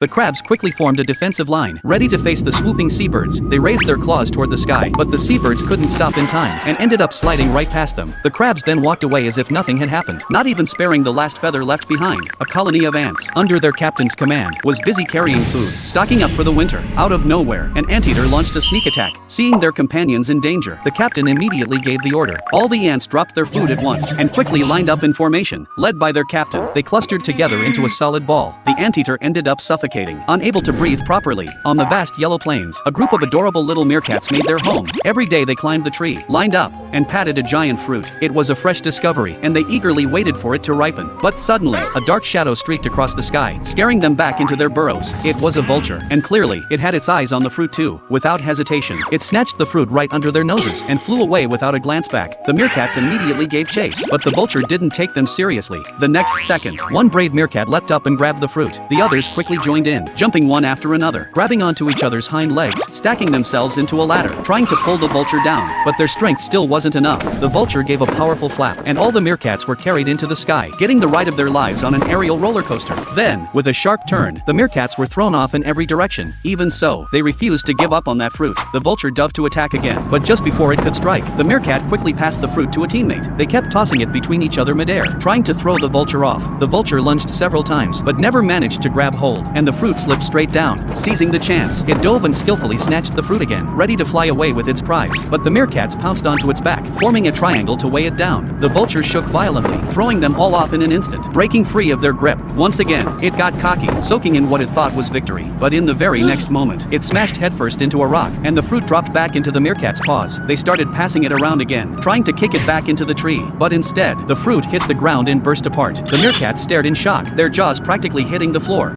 The crabs quickly formed a defensive line, ready to face the swooping seabirds. They raised their claws toward the sky, but the seabirds couldn't stop in time, and ended up sliding right past them. The crabs then walked away as if nothing had happened, not even sparing the last feather left behind. A colony of ants, under their captain's command, was busy carrying food, stocking up for the winter. Out of nowhere, an anteater launched a sneak attack. Seeing their companions in danger, the captain immediately gave the order. All the ants dropped their food at once, and quickly lined up in formation. Led by their captain, they clustered together into a solid ball. The anteater ended up suffocating. Unable to breathe properly, on the vast yellow plains, a group of adorable little meerkats made their home. Every day they climbed the tree, lined up, and patted a giant fruit. It was a fresh discovery, and they eagerly waited for it to ripen. But suddenly, a dark shadow streaked across the sky, scaring them back into their burrows. It was a vulture, and clearly, it had its eyes on the fruit too. Without hesitation, it snatched the fruit right under their noses, and flew away without a glance back. The meerkats immediately gave chase, but the vulture didn't take them seriously. The next second, one brave meerkat leapt up and grabbed the fruit. The others quickly joined in, jumping one after another, grabbing onto each other's hind legs, stacking themselves into a ladder, trying to pull the vulture down. But their strength still wasn't enough. The vulture gave a powerful flap, and all the meerkats were carried into the sky, getting the ride of their lives on an aerial roller coaster. Then, with a sharp turn, the meerkats were thrown off in every direction. Even so, they refused to give up on that fruit. The vulture dove to attack again, but just before it could strike, the meerkat quickly passed the fruit to a teammate. They kept tossing it between each other midair, trying to throw the vulture off. The vulture lunged several times, but never managed to grab hold, and the fruit slipped straight down. Seizing the chance, it dove and skillfully snatched the fruit again, ready to fly away with its prize. But the meerkats pounced onto its back, forming a triangle to weigh it down. The vulture shook violently, throwing them all off in an instant. Breaking free of their grip, once again, it got cocky, soaking in what it thought was victory. But in the very next moment, it smashed headfirst into a rock, and the fruit dropped back into the meerkat's paws. They started passing it around again, trying to kick it back into the tree. But instead, the fruit hit the ground and burst apart. The meerkats stared in shock, their jaws practically hitting the floor.